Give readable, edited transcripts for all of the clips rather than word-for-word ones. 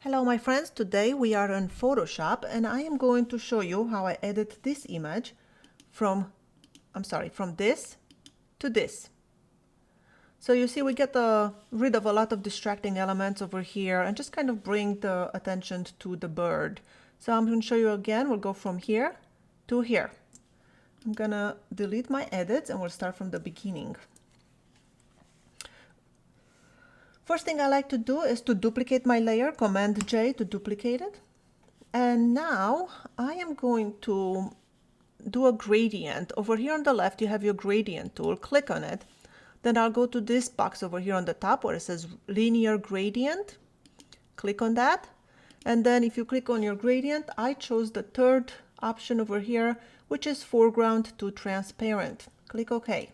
Hello my friends, today we are in Photoshop and I am going to show you how I edit this image from this to this. So you see we get rid of a lot of distracting elements over here and just kind of bring the attention to the bird. So I'm going to show you again. We'll go from here to here. I'm gonna delete my edits and we'll start from the beginning. First thing I like to do is to duplicate my layer, Command J to duplicate it. And now I am going to do a gradient. Over here on the left you have your gradient tool, click on it. Then I'll go to this box over here on the top where it says linear gradient. Click on that. And then if you click on your gradient, I chose the third option over here, which is foreground to transparent. Click OK.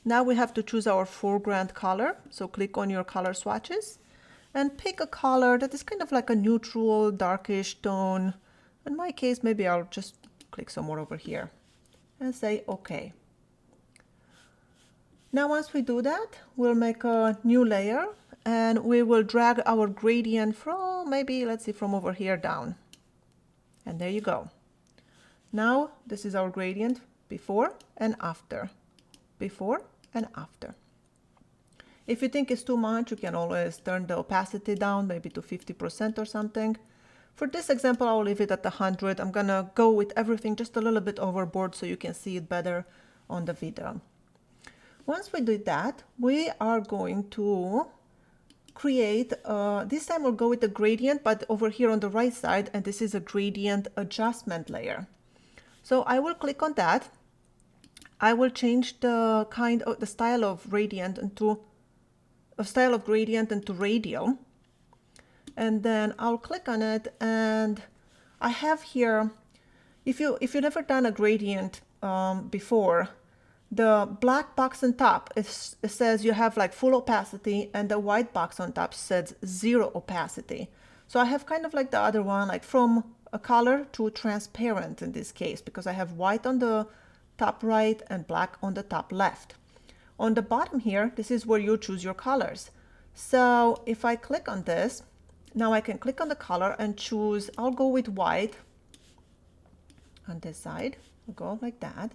Now we have to choose our foreground color. So click on your color swatches and pick a color that is kind of like a neutral, darkish tone. In my case, maybe I'll just click somewhere over here and say OK. Now once we do that, we'll make a new layer and we will drag our gradient from maybe, let's see, from over here down. And there you go. Now this is our gradient before and after. Before and after. If you think it's too much, you can always turn the opacity down, maybe to 50% or something. For this example, I'll leave it at 100. I'm gonna go with everything just a little bit overboard so you can see it better on the video. Once we do that, we are going to create, this time we'll go with the gradient, but over here on the right side, and this is a gradient adjustment layer. So I will click on that. I will change the style of gradient into radial, and then I'll click on it, and I have here, if you've never done a gradient before, the black box on top it says you have like full opacity, and the white box on top says 0 opacity. So I have kind of like the other one, like from a color to transparent in this case, because I have white on the top right and black on the top left. On the bottom here, this is where you choose your colors. So if I click on this, now I can click on the color and choose, I'll go with white on this side. I'll go like that.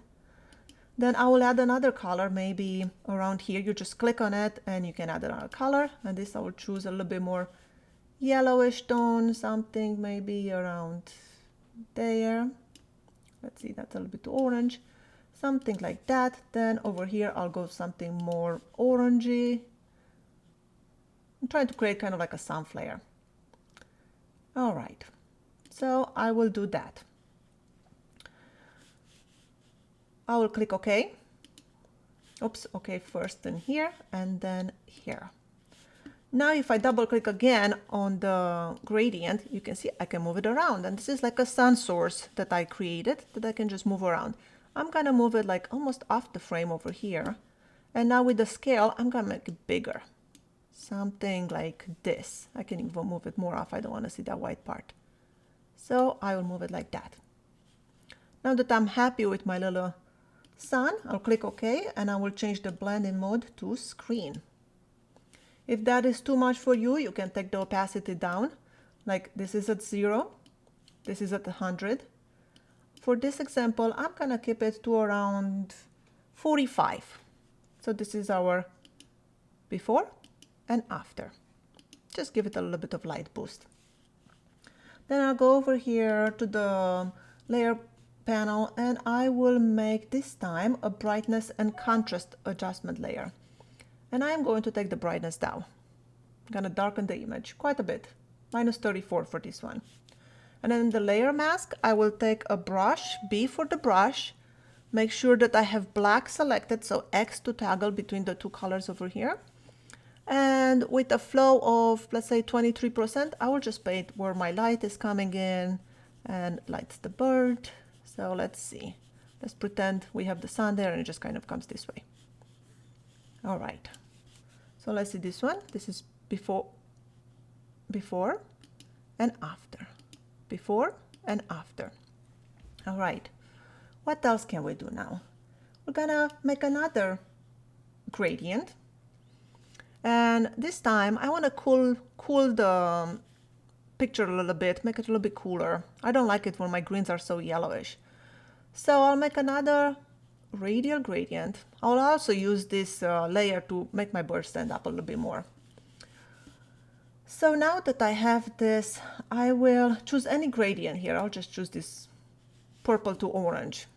Then I will add another color, maybe around here. You just click on it and you can add another color. And this I will choose a little bit more yellowish tone, something maybe around there. Let's see, that's a little bit orange. Something like that. Then over here I'll go something more orangey. I'm trying to create kind of like a sun flare. All right, so I will do that. I will click OK. Oops, OK first in here and then here. Now if I double click again on the gradient, you can see I can move it around, and this is like a sun source that I created that I can just move around. I'm gonna move it like almost off the frame over here. And now with the scale, I'm gonna make it bigger. Something like this. I can even move it more off. I don't wanna see that white part. So I will move it like that. Now that I'm happy with my little sun, I'll click OK and I will change the blending mode to screen. If that is too much for you, you can take the opacity down. Like this is at 0, this is at 100. For this example, I'm gonna keep it to around 45. So this is our before and after. Just give it a little bit of light boost. Then I'll go over here to the layer panel and I will make this time a brightness and contrast adjustment layer. And I'm going to take the brightness down. I'm gonna darken the image quite a bit, -34 for this one. And then the layer mask, I will take a brush, B for the brush, make sure that I have black selected, so X to toggle between the two colors over here. And with a flow of, let's say 23%, I will just paint where my light is coming in and lights the bird. So let's see, let's pretend we have the sun there and it just kind of comes this way. All right, so let's see this one. This is before and after. Before and after. All right, what else can we do now? We're gonna make another gradient, and this time I want to cool the picture a little bit, make it a little bit cooler. I don't like it when my greens are so yellowish. So I'll make another radial gradient. I'll also use this layer to make my bird stand up a little bit more. So now that I have this, I will choose any gradient here. I'll just choose this purple to orange,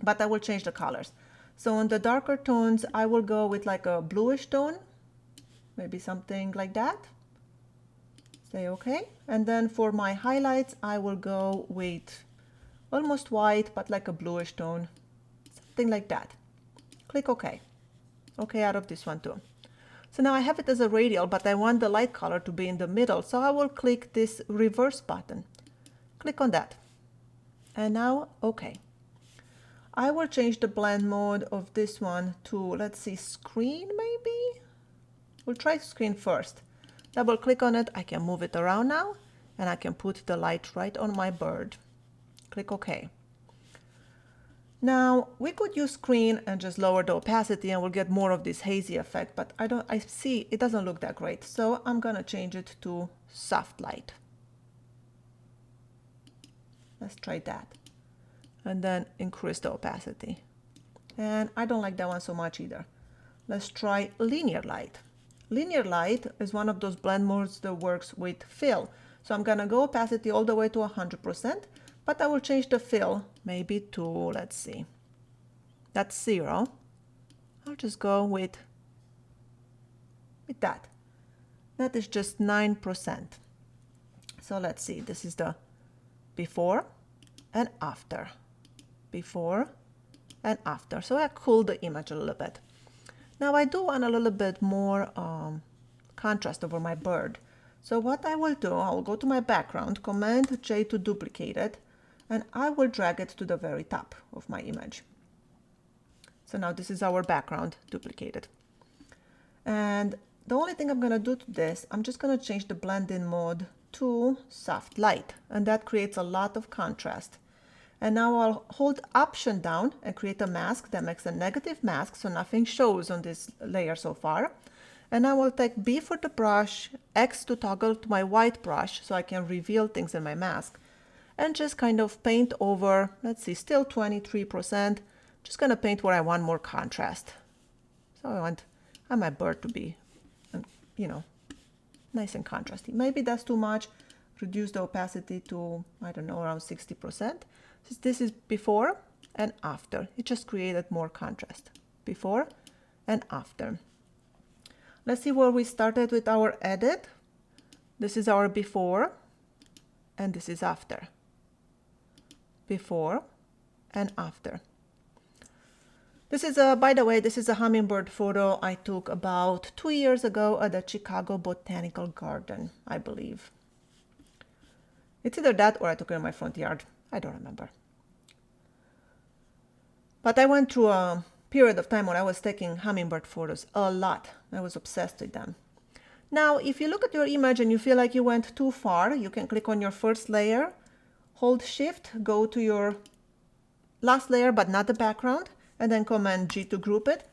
but I will change the colors. So on the darker tones, I will go with like a bluish tone, maybe something like that. Say okay. And then for my highlights, I will go with almost white, but like a bluish tone, something like that. Click OK. OK out of this one too. So now I have it as a radial, but I want the light color to be in the middle. So I will click this reverse button. Click on that. And now OK. I will change the blend mode of this one to, let's see, screen maybe? We'll try screen first. Double click on it. I can move it around now, and I can put the light right on my bird. Click OK. Now we could use screen and just lower the opacity and we'll get more of this hazy effect, but I see it doesn't look that great. So I'm gonna change it to soft light. Let's try that. And then increase the opacity. And I don't like that one so much either. Let's try linear light. Linear light is one of those blend modes that works with fill. So I'm gonna go opacity all the way to 100%, but I will change the fill maybe to, let's see, that's 0. I'll just go with that. That is just 9%. So let's see, this is the before and after. Before and after. So I cooled the image a little bit. Now I do want a little bit more contrast over my bird. So what I will do, I will go to my background, Command J to duplicate it, and I will drag it to the very top of my image. So now this is our background duplicated. And the only thing I'm going to do to this, I'm just going to change the blend-in mode to soft light, and that creates a lot of contrast. And now I'll hold Option down and create a mask that makes a negative mask so nothing shows on this layer so far. And I will take B for the brush, X to toggle to my white brush so I can reveal things in my mask. And just kind of paint over, let's see, still 23%. Just gonna paint where I want more contrast. So I want my bird to be, you know, nice and contrasty. Maybe that's too much. Reduce the opacity to, I don't know, around 60%. So this is before and after. It just created more contrast. Before and after. Let's see where we started with our edit. This is our before, and this is after. Before and after. This is by the way, this is a hummingbird photo I took about 2 years ago at the Chicago Botanical Garden, I believe. It's either that or I took it in my front yard. I don't remember. But I went through a period of time when I was taking hummingbird photos a lot. I was obsessed with them. Now, if you look at your image and you feel like you went too far, you can click on your first layer, hold Shift, go to your last layer but not the background, and then Command G to group it.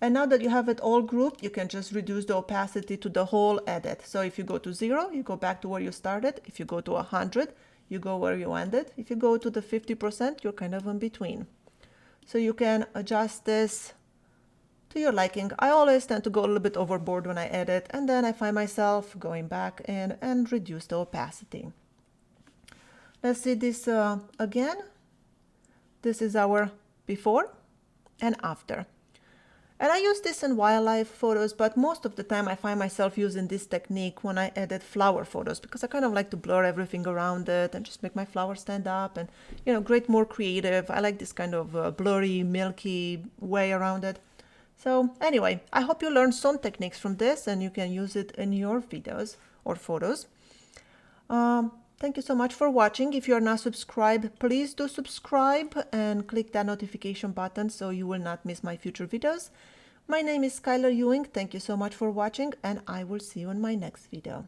And now that you have it all grouped, you can just reduce the opacity to the whole edit. So if you go to 0, you go back to where you started. If you go to 100, you go where you ended. If you go to the 50%, you're kind of in between. So you can adjust this to your liking. I always tend to go a little bit overboard when I edit, and then I find myself going back in and reduce the opacity. Let's see this again. This is our before and after. And I use this in wildlife photos, but most of the time I find myself using this technique when I edit flower photos, because I kind of like to blur everything around it and just make my flower stand up and, you know, create more creative. I like this kind of blurry, milky way around it. So anyway, I hope you learned some techniques from this and you can use it in your videos or photos. Thank you so much for watching. If you are not subscribed, please do subscribe and click that notification button so you will not miss my future videos. My name is Skyler Ewing. Thank you so much for watching, and I will see you in my next video.